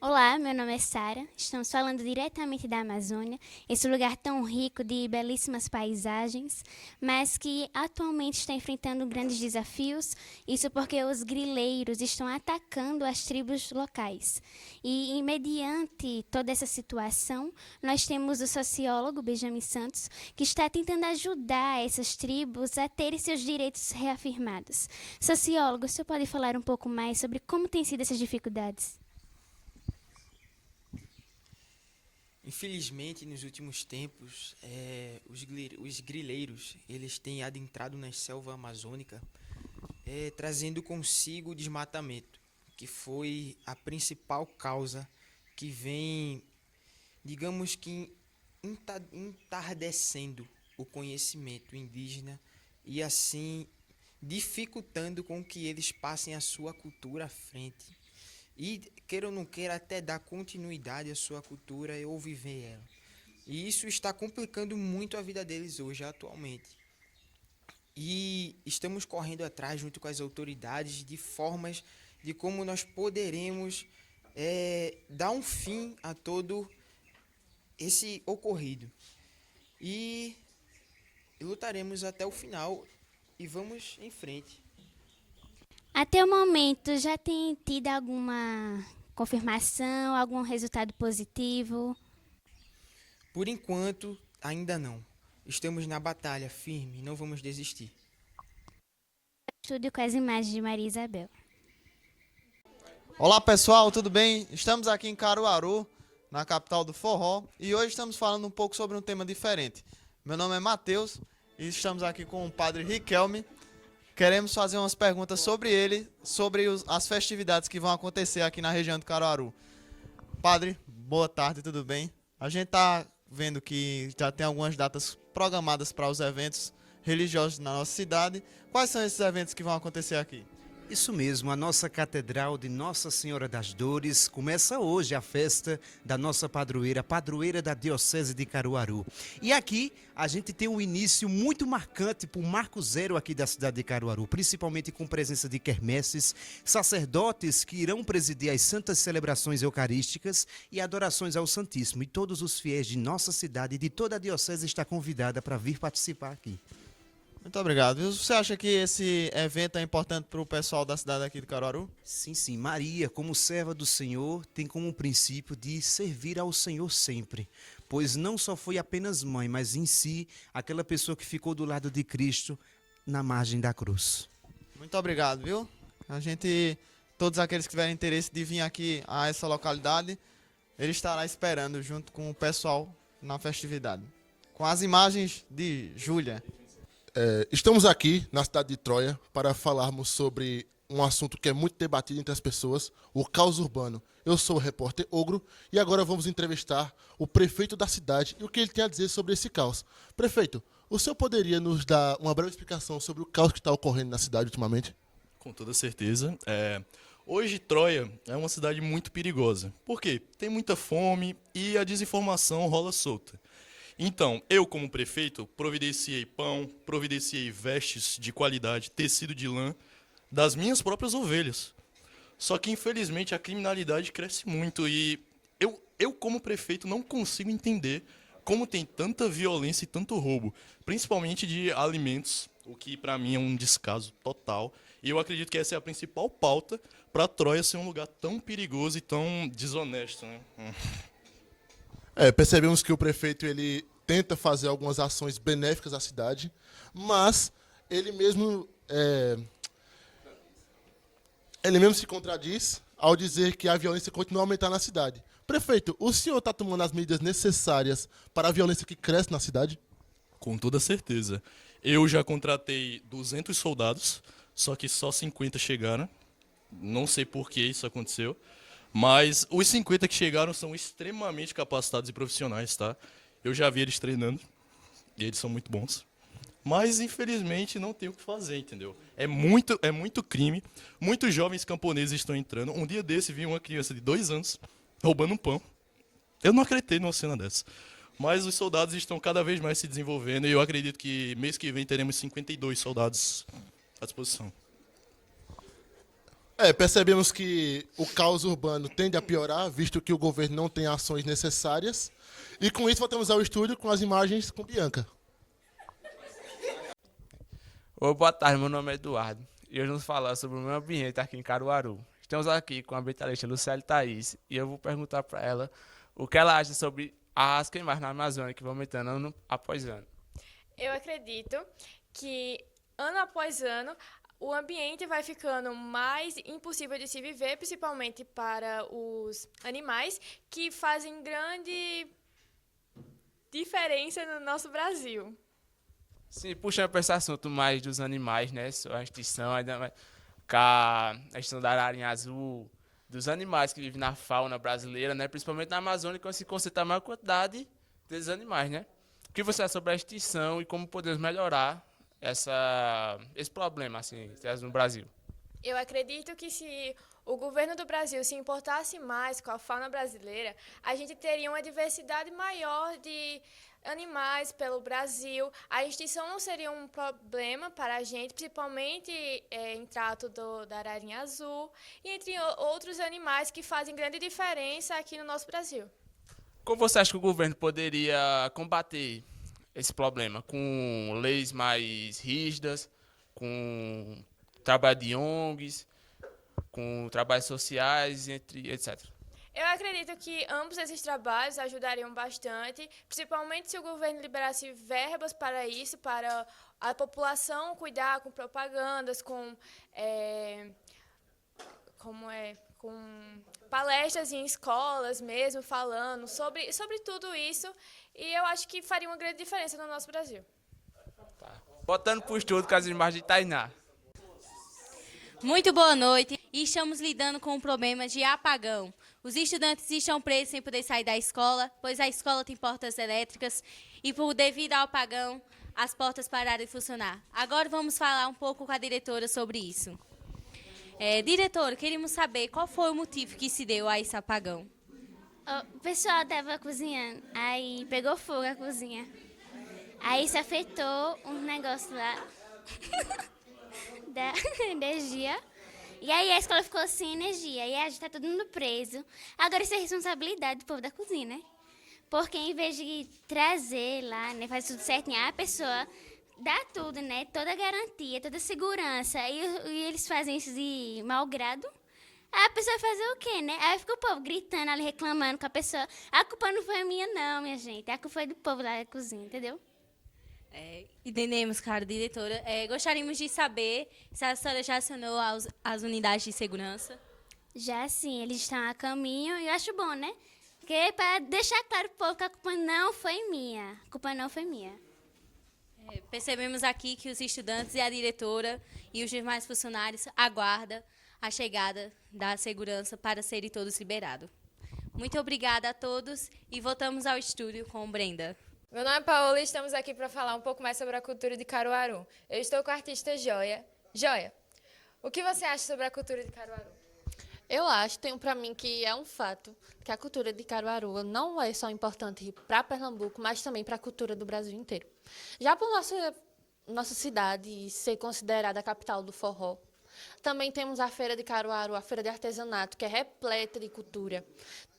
Olá, meu nome é Sara. Estamos falando diretamente da Amazônia, esse lugar tão rico de belíssimas paisagens, mas que atualmente está enfrentando grandes desafios. Isso porque os grileiros estão atacando as tribos locais. Mediante toda essa situação, nós temos o sociólogo Benjamin Santos, que está tentando ajudar essas tribos a terem seus direitos reafirmados. Sociólogo, o senhor pode falar um pouco mais sobre como têm sido essas dificuldades? Infelizmente, nos últimos tempos, os grileiros eles têm adentrado na selva amazônica, trazendo consigo o desmatamento, que foi a principal causa que vem, digamos que, entardecendo o conhecimento indígena e assim dificultando com que eles passem a sua cultura à frente e, queira ou não queira, até dar continuidade à sua cultura ou viver ela. E isso está complicando muito a vida deles hoje, atualmente. E estamos correndo atrás, junto com as autoridades, de formas de como nós poderemos dar um fim a todo esse ocorrido. E lutaremos até o final e vamos em frente. Até o momento, já tem tido alguma confirmação, algum resultado positivo? Por enquanto, ainda não. Estamos na batalha firme, não vamos desistir. Estúdio com as imagens de Maria Isabel. Olá pessoal, tudo bem? Estamos aqui em Caruaru, na capital do forró, e hoje estamos falando um pouco sobre um tema diferente. Meu nome é Matheus e estamos aqui com o padre Riquelme. Queremos fazer umas perguntas sobre ele, sobre as festividades que vão acontecer aqui na região de Caruaru. Padre, boa tarde, tudo bem? A gente está vendo que já tem algumas datas programadas para os eventos religiosos na nossa cidade. Quais são esses eventos que vão acontecer aqui? Isso mesmo, a nossa Catedral de Nossa Senhora das Dores começa hoje a festa da nossa padroeira, padroeira da Diocese de Caruaru. E aqui a gente tem um início muito marcante para o marco zero aqui da cidade de Caruaru, principalmente com presença de quermesses, sacerdotes que irão presidir as santas celebrações eucarísticas e adorações ao Santíssimo. E todos os fiéis de nossa cidade e de toda a Diocese estão convidados para vir participar aqui. Muito obrigado. E você acha que esse evento é importante para o pessoal da cidade aqui de Caruaru? Sim, sim. Maria, como serva do Senhor, tem como princípio de servir ao Senhor sempre, pois não só foi apenas mãe, mas em si, aquela pessoa que ficou do lado de Cristo na margem da cruz. Muito obrigado, viu? Todos aqueles que tiverem interesse de vir aqui a essa localidade, ele estará esperando junto com o pessoal na festividade. Com as imagens de Júlia. Estamos aqui na cidade de Troia para falarmos sobre um assunto que é muito debatido entre as pessoas, o caos urbano. Eu sou o repórter Ogro e agora vamos entrevistar o prefeito da cidade e o que ele tem a dizer sobre esse caos. Prefeito, o senhor poderia nos dar uma breve explicação sobre o caos que está ocorrendo na cidade ultimamente? Com toda certeza. Hoje, Troia é uma cidade muito perigosa. Por quê? Tem muita fome e a desinformação rola solta. Então, eu como prefeito, providenciei pão, providenciei vestes de qualidade, tecido de lã, das minhas próprias ovelhas. Só que, infelizmente, a criminalidade cresce muito e eu como prefeito, não consigo entender como tem tanta violência e tanto roubo, principalmente de alimentos, o que para mim é um descaso total. E eu acredito que essa é a principal pauta para Troia ser um lugar tão perigoso e tão desonesto, né? Percebemos que o prefeito ele tenta fazer algumas ações benéficas à cidade, mas ele mesmo se contradiz ao dizer que a violência continua a aumentar na cidade. Prefeito, o senhor está tomando as medidas necessárias para a violência que cresce na cidade? Com toda certeza. Eu já contratei 200 soldados, só que só 50 chegaram. Não sei por que isso aconteceu. Mas os 50 que chegaram são extremamente capacitados e profissionais, tá? Eu já vi eles treinando e eles são muito bons. Mas, infelizmente, não tem o que fazer, entendeu? É muito crime. Muitos jovens camponeses estão entrando. Um dia desse, vi uma criança de 2 anos roubando um pão. Eu não acreditei numa cena dessa. Mas os soldados estão cada vez mais se desenvolvendo e eu acredito que mês que vem teremos 52 soldados à disposição. Percebemos que o caos urbano tende a piorar, visto que o governo não tem ações necessárias. E com isso voltamos ao estúdio com as imagens com Bianca. Oi, boa tarde, meu nome é Eduardo e hoje vamos falar sobre o meio ambiente aqui em Caruaru. Estamos aqui com a ambientalista Lucélia Thaís e eu vou perguntar para ela o que ela acha sobre as queimadas na Amazônia que vão aumentando ano após ano. Eu acredito que ano após ano o ambiente vai ficando mais impossível de se viver, principalmente para os animais que fazem grande diferença no nosso Brasil. Sim, puxando para esse assunto mais dos animais, né? Sobre a extinção, ainda mais com a extinção da ararinha azul, dos animais que vivem na fauna brasileira, né? Principalmente na Amazônia, que se concentra a maior quantidade desses animais, né? O que você acha sobre a extinção e como podemos melhorar esse problema assim, no Brasil? Eu acredito que se o governo do Brasil se importasse mais com a fauna brasileira, a gente teria uma diversidade maior de animais pelo Brasil. A extinção não seria um problema para a gente, principalmente em trato da ararinha azul e entre outros animais que fazem grande diferença aqui no nosso Brasil. Como você acha que o governo poderia combater esse problema? Com leis mais rígidas, com trabalho de ONGs, com trabalhos sociais, etc. Eu acredito que ambos esses trabalhos ajudariam bastante, principalmente se o governo liberasse verbas para isso, para a população cuidar com propagandas, com palestras em escolas mesmo, falando sobre tudo isso, e eu acho que faria uma grande diferença no nosso Brasil. Botando para o estudo com as imagens de Tainá. Muito boa noite. E estamos lidando com o problema de apagão. Os estudantes estão presos sem poder sair da escola, pois a escola tem portas elétricas e, devido ao apagão, as portas pararam de funcionar. Agora vamos falar um pouco com a diretora sobre isso. Diretora, queríamos saber qual foi o motivo que se deu a esse apagão. O pessoal estava cozinhando, aí pegou fogo a cozinha. Aí isso afetou um negócio lá da energia. E aí a escola ficou sem energia. E a gente tá todo mundo preso. Agora isso é responsabilidade do povo da cozinha, né? Porque em vez de trazer lá, né, fazer tudo certinho, a pessoa dá tudo, né? Toda a garantia, toda a segurança. E eles fazem isso de mau grado. Aí a pessoa vai fazer o quê, né? Aí fica o povo gritando ali, reclamando com a pessoa. A culpa não foi minha, não, minha gente. A culpa foi do povo lá da cozinha, entendeu? Entendemos, cara, diretora. Gostaríamos de saber se a senhora já acionou as unidades de segurança. Já sim, eles estão a caminho e eu acho bom, né? Porque para deixar claro pro povo que a culpa não foi minha. A culpa não foi minha. Percebemos aqui que os estudantes e a diretora e os demais funcionários aguardam a chegada da segurança para serem todos liberados. Muito obrigada a todos e voltamos ao estúdio com Brenda. Meu nome é Paola e estamos aqui para falar um pouco mais sobre a cultura de Caruaru. Eu estou com a artista Joia. Joia, o que você acha sobre a cultura de Caruaru? Eu acho, tenho para mim que é um fato, que a cultura de Caruaru não é só importante para Pernambuco, mas também para a cultura do Brasil inteiro. Já por nossa cidade ser considerada a capital do forró, também temos a Feira de Caruaru, a Feira de Artesanato, que é repleta de cultura.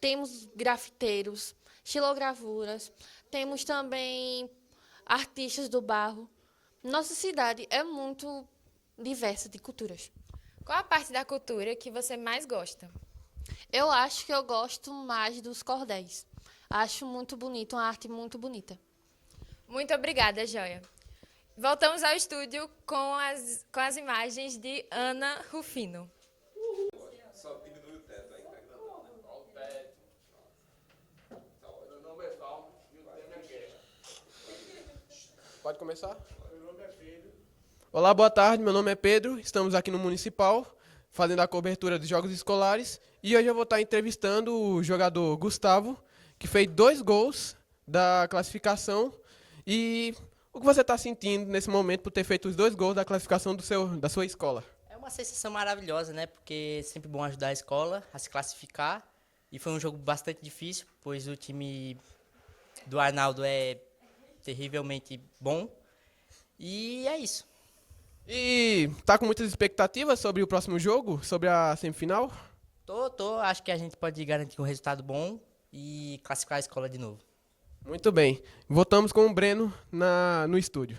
Temos grafiteiros, xilogravuras, temos também artistas do barro. Nossa cidade é muito diversa de culturas. Qual a parte da cultura que você mais gosta? Eu acho que eu gosto mais dos cordéis. Acho muito bonito, uma arte muito bonita. Muito obrigada, Joia. Voltamos ao estúdio com as imagens de Ana Rufino. Pode começar? Olá, boa tarde. Meu nome é Pedro. Estamos aqui no Municipal, fazendo a cobertura dos Jogos Escolares. E hoje eu vou estar entrevistando o jogador Gustavo, que fez 2 gols da classificação. E o que você está sentindo nesse momento por ter feito os 2 gols da classificação da sua escola? É uma sensação maravilhosa, né? Porque é sempre bom ajudar a escola a se classificar. E foi um jogo bastante difícil, pois o time do Arnaldo é terrivelmente bom. E é isso. E tá com muitas expectativas sobre o próximo jogo, sobre a semifinal? Tô. Acho que a gente pode garantir um resultado bom e classificar a escola de novo. Muito bem. Voltamos com o Breno no estúdio.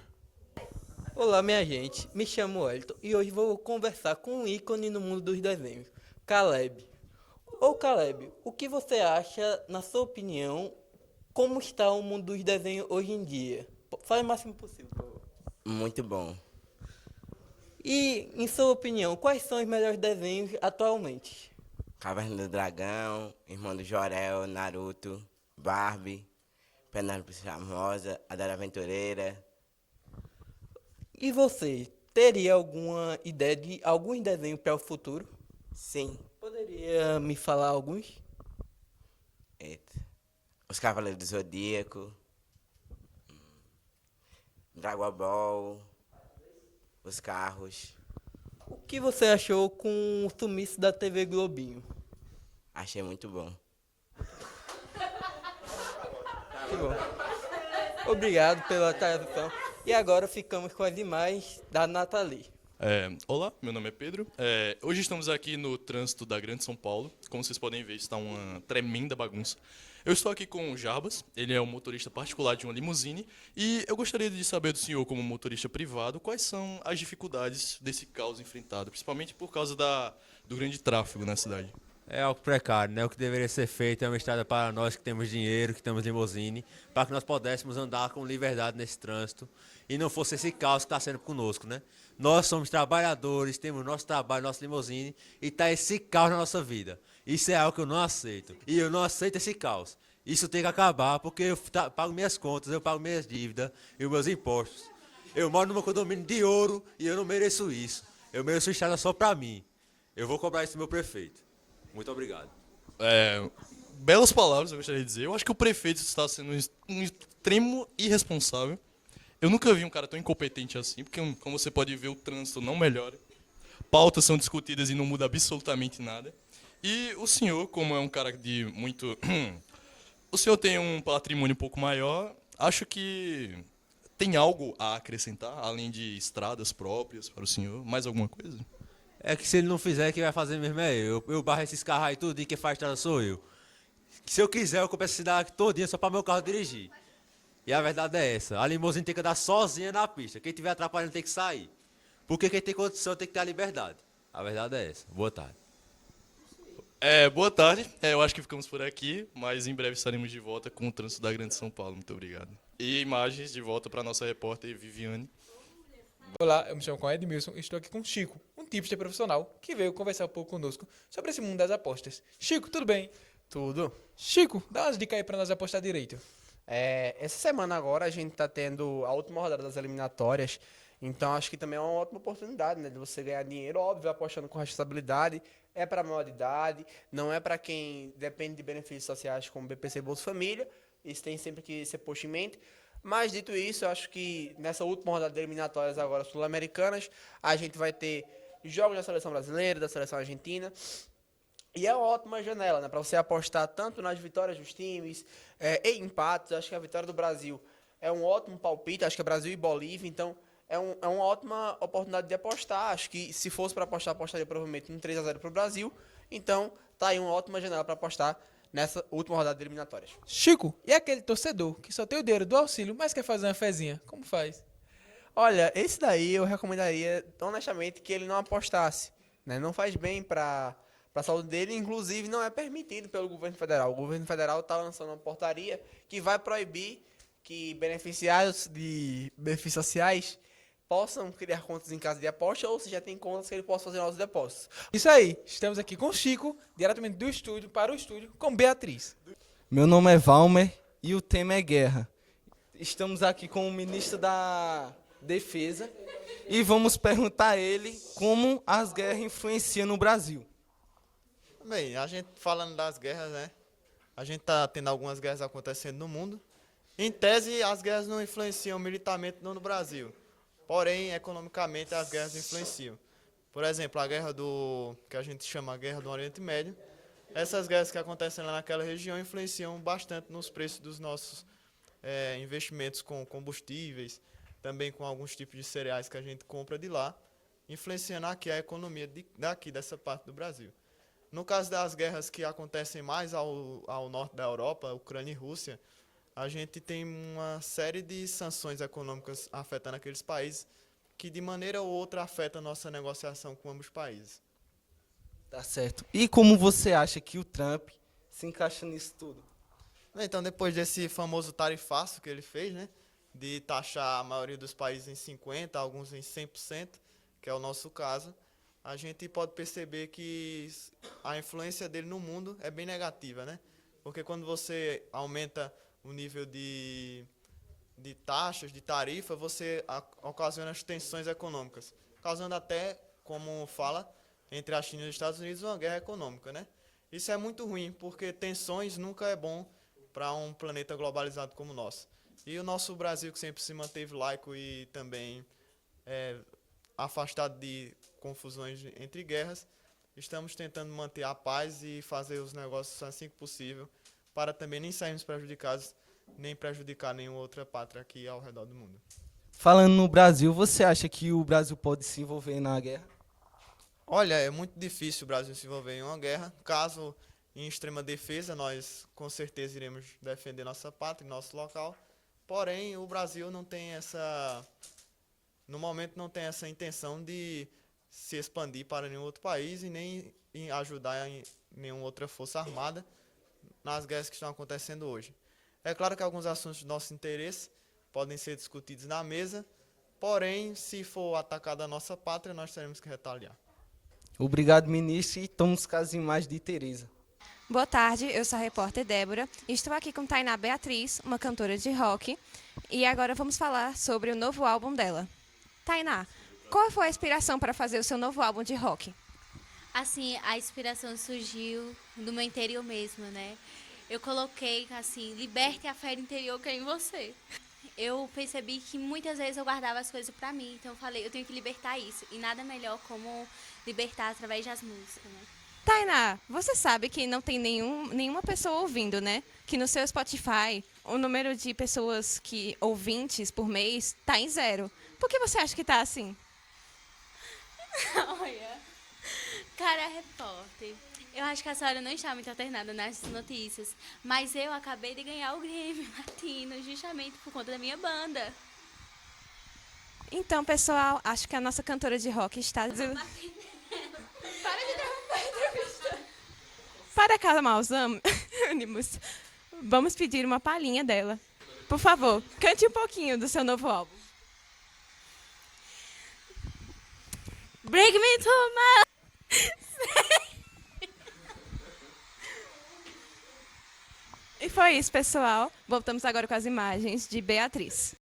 Olá, minha gente. Me chamo Elton e hoje vou conversar com um ícone no mundo dos desenhos, Caleb. Ô Caleb, o que você acha, na sua opinião, como está o mundo dos desenhos hoje em dia? Fale o máximo possível, por favor. Muito bom. E, em sua opinião, quais são os melhores desenhos atualmente? Caverna do Dragão, Irmão do Jorel, Naruto, Barbie, Penélope Charmosa, A Dora Aventureira. E você, teria alguma ideia de algum desenho para o futuro? Sim. Poderia me falar alguns? Eita. Os Cavaleiros do Zodíaco, Dragon Ball, os carros. O que você achou com o sumiço da TV Globinho? Achei muito bom. Que bom. Obrigado pela tradução. E agora ficamos com as imagens da Nathalie. Olá, meu nome é Pedro. Hoje estamos aqui no trânsito da Grande São Paulo. Como vocês podem ver, está uma tremenda bagunça. Eu estou aqui com o Jarbas, ele é um motorista particular de uma limusine, e eu gostaria de saber do senhor, como motorista privado, quais são as dificuldades desse caos enfrentado, principalmente por causa do grande tráfego na cidade. É algo precário, né? O que deveria ser feito é uma estrada para nós que temos dinheiro, que temos limusine, para que nós pudéssemos andar com liberdade nesse trânsito e não fosse esse caos que está sendo conosco, né? Nós somos trabalhadores, temos nosso trabalho, nosso limusine e está esse caos na nossa vida. Isso é algo que eu não aceito. E eu não aceito esse caos. Isso tem que acabar porque eu pago minhas contas, eu pago minhas dívidas e os meus impostos. Eu moro num condomínio de ouro e eu não mereço isso. Eu mereço estrada só para mim. Eu vou cobrar isso do meu prefeito. Muito obrigado. Belas palavras, eu gostaria de dizer. Eu acho que o prefeito está sendo um extremo irresponsável. Eu nunca vi um cara tão incompetente assim, porque, como você pode ver, o trânsito não melhora. Pautas são discutidas e não muda absolutamente nada. E o senhor, como é um cara de muito... o senhor tem um patrimônio um pouco maior. Acho que tem algo a acrescentar, além de estradas próprias para o senhor? Mais alguma coisa? É que se ele não fizer, quem vai fazer mesmo é eu. Eu barro esses carros aí tudo e quem faz estrada sou eu. Se eu quiser, eu compro essa cidade todinha só para meu carro dirigir. E a verdade é essa. A limusine tem que andar sozinha na pista. Quem tiver atrapalhando tem que sair. Porque quem tem condição tem que ter a liberdade. A verdade é essa. Boa tarde. Boa tarde. Eu acho que ficamos por aqui, mas em breve estaremos de volta com o trânsito da Grande São Paulo. Muito obrigado. E imagens de volta para a nossa repórter Viviane. Olá, eu me chamo Edmilson e estou aqui com Chico, um tipster profissional, que veio conversar um pouco conosco sobre esse mundo das apostas. Chico, tudo bem? Tudo. Chico, dá umas dicas aí para nós apostar direito. Essa semana agora a gente está tendo a última rodada das eliminatórias, então acho que também é uma ótima oportunidade, né, de você ganhar dinheiro, óbvio, apostando com responsabilidade. É para maior de idade, não é para quem depende de benefícios sociais como BPC Bolsa Família, isso tem sempre que ser posto em mente. Mas, dito isso, eu acho que nessa última rodada de eliminatórias agora sul-americanas, a gente vai ter jogos da seleção brasileira, da seleção argentina. E é uma ótima janela, né? Para você apostar tanto nas vitórias dos times e empates. Acho que a vitória do Brasil é um ótimo palpite. Acho que é Brasil e Bolívia. Então, é uma ótima oportunidade de apostar. Acho que se fosse para apostar, apostaria provavelmente um 3-0 para o Brasil. Então, tá aí uma ótima janela para apostar nessa última rodada de eliminatórias. Chico, e aquele torcedor que só tem o dinheiro do auxílio, mas quer fazer uma fezinha? Como faz? Olha, esse daí eu recomendaria, honestamente, que ele não apostasse, né? Não faz bem para a saúde dele, inclusive não é permitido pelo governo federal. O governo federal está lançando uma portaria que vai proibir que beneficiários de benefícios sociais possam criar contas em casa de aposta, ou se já tem contas que ele possa fazer novos depósitos. Isso aí, estamos aqui com o Chico, diretamente do estúdio para o estúdio, com Beatriz. Meu nome é Valmer e o tema é guerra. Estamos aqui com o ministro da Defesa e vamos perguntar a ele como as guerras influenciam no Brasil. Bem, a gente falando das guerras, né? A gente tá tendo algumas guerras acontecendo no mundo. Em tese, as guerras não influenciam militarmente no Brasil. Porém, economicamente, as guerras influenciam. Por exemplo, a guerra que a gente chama a Guerra do Oriente Médio. Essas guerras que acontecem lá naquela região influenciam bastante nos preços dos nossos investimentos com combustíveis, também com alguns tipos de cereais que a gente compra de lá, influenciando aqui a economia daqui, dessa parte do Brasil. No caso das guerras que acontecem mais ao norte da Europa, Ucrânia e Rússia, a gente tem uma série de sanções econômicas afetando aqueles países que de maneira ou outra afeta a nossa negociação com ambos os países. Tá certo. E como você acha que o Trump se encaixa nisso tudo? Então, depois desse famoso tarifaço que ele fez, né, de taxar a maioria dos países em 50%, alguns em 100%, que é o nosso caso, a gente pode perceber que a influência dele no mundo é bem negativa, né? Porque quando você aumenta o nível de taxas, de tarifa, você ocasiona as tensões econômicas, causando até, como fala, entre a China e os Estados Unidos, uma guerra econômica, né? Isso é muito ruim, porque tensões nunca é bom para um planeta globalizado como o nosso. E o nosso Brasil, que sempre se manteve laico e também afastado de confusões entre guerras, estamos tentando manter a paz e fazer os negócios assim que possível, para também nem sairmos prejudicados, nem prejudicar nenhuma outra pátria aqui ao redor do mundo. Falando no Brasil, você acha que o Brasil pode se envolver na guerra? Olha, é muito difícil o Brasil se envolver em uma guerra. Caso em extrema defesa, nós com certeza iremos defender nossa pátria, nosso local. Porém, o Brasil não tem no momento não tem essa intenção de se expandir para nenhum outro país e nem em ajudar em nenhuma outra força armada nas guerras que estão acontecendo hoje. É claro que alguns assuntos de nosso interesse podem ser discutidos na mesa, porém, se for atacada a nossa pátria, nós teremos que retaliar. Obrigado, ministro, e tomamos as imagens de Tereza. Boa tarde, eu sou a repórter Débora e estou aqui com Tainá Beatriz, uma cantora de rock, e agora vamos falar sobre o novo álbum dela. Tainá, qual foi a inspiração para fazer o seu novo álbum de rock? Assim, a inspiração surgiu do meu interior mesmo, né? Eu coloquei, assim, liberte a fé interior que é em você. Eu percebi que muitas vezes eu guardava as coisas pra mim, então eu falei, eu tenho que libertar isso. E nada melhor como libertar através das músicas, né? Tainá, você sabe que não tem nenhuma pessoa ouvindo, né? Que no seu Spotify, o número de pessoas ouvintes por mês tá em 0. Por que você acha que tá assim? Olha, cara, repórter, eu acho que a senhora não está muito alternada nas notícias, mas eu acabei de ganhar o Grêmio Latino justamente por conta da minha banda. Então, pessoal, acho que a nossa cantora de rock está... Para de interromper a entrevista. Para acalmar os ânimos, vamos pedir uma palhinha dela. Por favor, cante um pouquinho do seu novo álbum. Bring me to my... E foi isso, pessoal. Voltamos agora com as imagens de Beatriz.